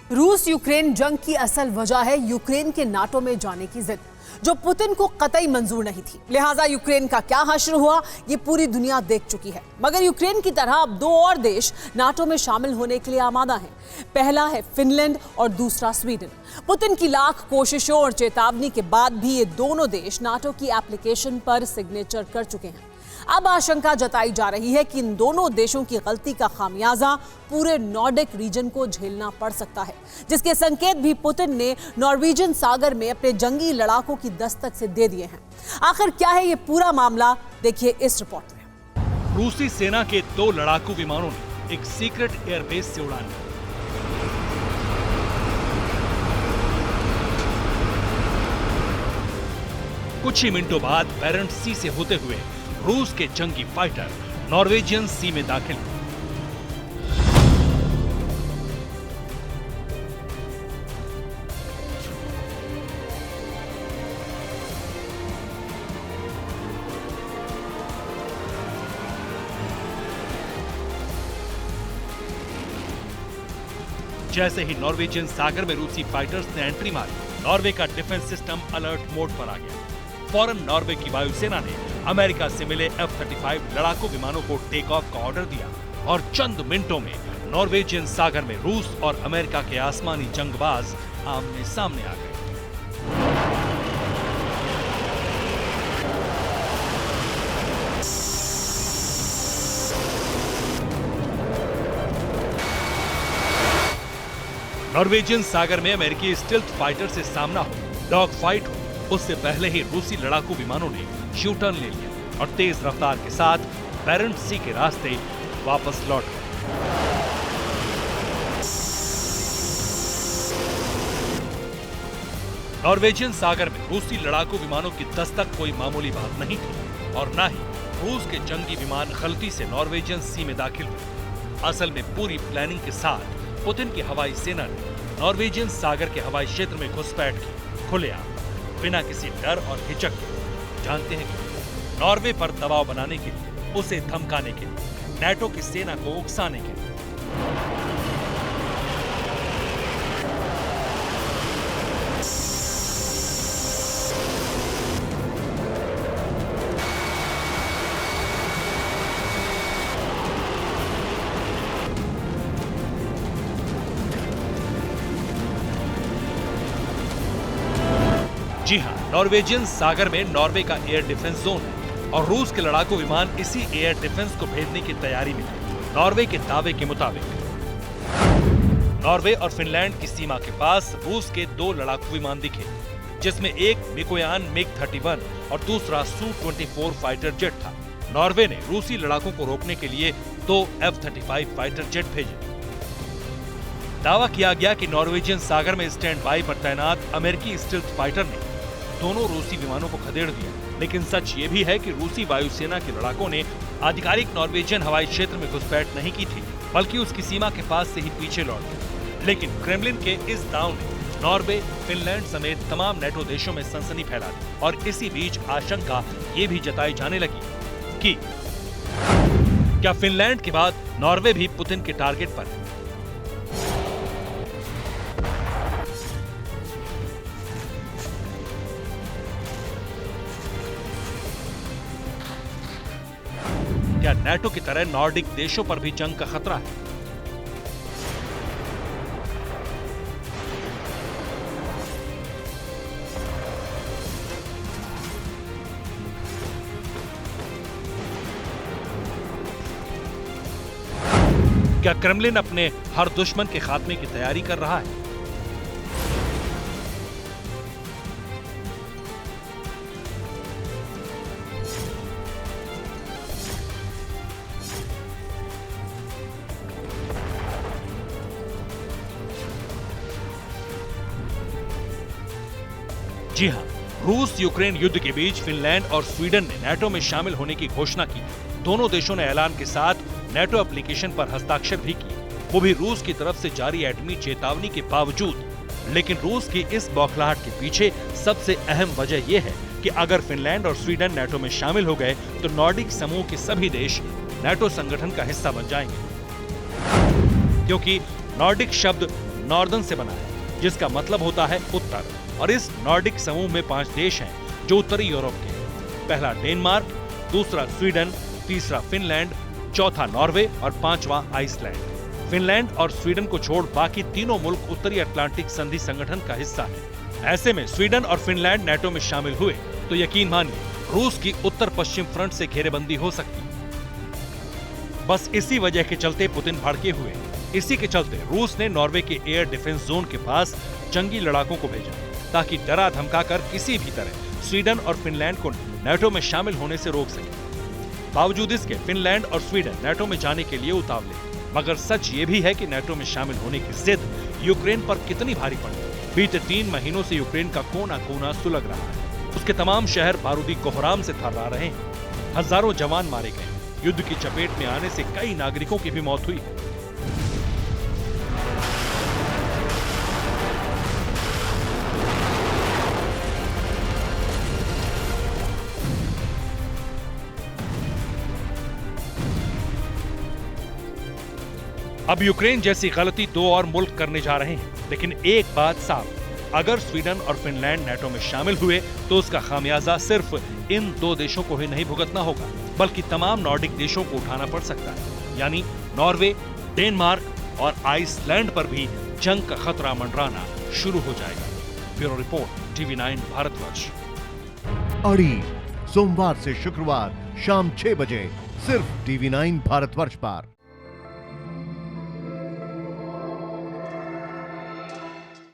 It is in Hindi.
रूस यूक्रेन जंग की असल वजह है यूक्रेन के नाटो में जाने की जिद, जो पुतिन को कतई मंजूर नहीं थी। लिहाजा यूक्रेन का क्या हश्र हुआ ये पूरी दुनिया देख चुकी है। मगर यूक्रेन की तरह अब दो और देश नाटो में शामिल होने के लिए आमादा हैं। पहला है फिनलैंड और दूसरा स्वीडन। पुतिन की लाख कोशिशों और चेतावनी के बाद भी ये दोनों देश नाटो की एप्लीकेशन पर सिग्नेचर कर चुके हैं। अब आशंका जताई जा रही है कि इन दोनों देशों की गलती का खामियाजा पूरे नॉर्डिक रीजन को झेलना पड़ सकता है, जिसके संकेत भी पुतिन ने नॉर्वेजियन सागर में अपने जंगी लड़ाकों की दस्तक से दे दिए हैं। आखिर क्या है ये पूरा मामला, देखिए इस रिपोर्ट में। रूसी सेना के 2 लड़ाकू विमानों ने एक सीक्रेट एयरबेस से उड़ान भरी। कुछ ही मिनटों बाद बैरेंट सी से होते हुए रूस के जंगी फाइटर नॉर्वेजियन सी में दाखिल हुए। जैसे ही नॉर्वेजियन सागर में रूसी फाइटर्स ने एंट्री मारी, नॉर्वे का डिफेंस सिस्टम अलर्ट मोड पर आ गया। फौरन नॉर्वे की वायुसेना ने अमेरिका से मिले F-35 लड़ाकू विमानों को टेक ऑफ का ऑर्डर दिया और चंद मिनटों में नॉर्वेजियन सागर में रूस और अमेरिका के आसमानी जंगबाज आमने सामने आ गए। नॉर्वेजियन सागर में अमेरिकी स्टिल्थ फाइटर से सामना हो, डॉग फाइट हो, उससे पहले ही रूसी लड़ाकू विमानों ने यू टर्न ले लिया और तेज रफ्तार के साथ बैरेंट सी के रास्ते वापस लौट गए। नॉर्वेजियन सागर में रूसी लड़ाकू विमानों की दस्तक कोई मामूली बात नहीं थी और न ही रूस के जंगी विमान गलती से नॉर्वेजियन सी में दाखिल हुए। असल में पूरी प्लानिंग के साथ पुतिन की हवाई सेना ने नॉर्वेजियन सागर के हवाई क्षेत्र में घुसपैठ की, खुलेआम, बिना किसी डर और हिचक के। जानते हैं कि नॉर्वे पर दबाव बनाने के लिए, उसे धमकाने के लिए, नाटो की सेना को उकसाने के लिए। जी हां, नॉर्वेजियन सागर में नॉर्वे का एयर डिफेंस जोन है और रूस के लड़ाकू विमान इसी एयर डिफेंस को भेजने की तैयारी में है। नॉर्वे के दावे के मुताबिक नॉर्वे और फिनलैंड की सीमा के पास रूस के 2 लड़ाकू विमान दिखे, जिसमें एक मिकोयान MiG-31 और दूसरा Su-24 फाइटर जेट था। नॉर्वे ने रूसी लड़ाकों को रोकने के लिए 2 F-35 फाइटर जेट भेजे। दावा किया गया कि नॉर्वेजियन सागर में स्टैंड बाई पर तैनात अमेरिकी स्टिल्थ फाइटर ने दोनों रूसी विमानों को खदेड़ दिया, लेकिन सच ये भी है कि रूसी वायुसेना के लड़ाकों ने आधिकारिक नॉर्वेजियन हवाई क्षेत्र में घुसपैठ नहीं की थी, बल्कि उसकी सीमा के पास से ही पीछे लौट गए। लेकिन क्रेमलिन के इस दाव ने नॉर्वे, फिनलैंड समेत तमाम नेटो देशों में सनसनी फैला दी और इसी बीच आशंका ये भी जताई जाने लगी कि क्या फिनलैंड के बाद नॉर्वे भी पुतिन के टारगेट पर है। क्या नाटो की तरह नॉर्डिक देशों पर भी जंग का खतरा है? क्या क्रेमलिन अपने हर दुश्मन के खात्मे की तैयारी कर रहा है? जी हां, रूस यूक्रेन युद्ध के बीच फिनलैंड और स्वीडन ने नाटो में शामिल होने की घोषणा की। दोनों देशों ने ऐलान के साथ नाटो एप्लीकेशन पर हस्ताक्षर भी किए, वो भी रूस की तरफ से जारी एटमी चेतावनी के बावजूद। लेकिन रूस की इस बौखलाहट के पीछे सबसे अहम वजह यह है कि अगर फिनलैंड और स्वीडन नाटो में शामिल हो गए तो नॉर्डिक समूह के सभी देश नाटो संगठन का हिस्सा बन जाएंगे, क्योंकि नॉर्डिक शब्द नॉर्दर्न से बना है, जिसका मतलब होता है उत्तर। और इस नॉर्डिक समूह में 5 देश हैं जो उत्तरी यूरोप के हैं। पहला डेनमार्क, दूसरा स्वीडन, तीसरा फिनलैंड, चौथा नॉर्वे और 5वां आइसलैंड। फिनलैंड और स्वीडन को छोड़ बाकी तीनों मुल्क उत्तरी अटलांटिक संधि संगठन का हिस्सा है। ऐसे में स्वीडन और फिनलैंड नाटो में शामिल हुए तो यकीन मानिए रूस की उत्तर पश्चिम फ्रंट से घेरेबंदी हो सकती है। बस इसी वजह के चलते पुतिन भड़के हुए। इसी के चलते रूस ने नॉर्वे के एयर डिफेंस जोन के पास जंगी लड़ाकों को भेजा ताकि डरा धमकाकर किसी भी तरह स्वीडन और फिनलैंड को नाटो में शामिल होने से रोक सके। बावजूद इसके फिनलैंड और स्वीडन नाटो में जाने के लिए उतावले। मगर सच ये भी है कि नाटो में शामिल होने की जिद यूक्रेन पर कितनी भारी पड़ी। बीते 3 महीनों से यूक्रेन का कोना कोना सुलग रहा है। उसके तमाम शहर बारूदी कोहराम से थर्रा रहे हैं। हजारों जवान मारे गए। युद्ध की चपेट में आने से कई नागरिकों की भी मौत हुई। अब यूक्रेन जैसी गलती 2 और मुल्क करने जा रहे हैं। लेकिन एक बात साफ, अगर स्वीडन और फिनलैंड नाटो में शामिल हुए तो उसका खामियाजा सिर्फ इन 2 देशों को ही नहीं भुगतना होगा, बल्कि तमाम नॉर्डिक देशों को उठाना पड़ सकता है। यानी नॉर्वे, डेनमार्क और आइसलैंड पर भी जंग का खतरा मंडराना शुरू हो जाएगा। Bureau report, TV9 Bharatvarsh. अड़ी सोमवार से शुक्रवार शाम 6 बजे सिर्फ TV9 भारतवर्ष पर।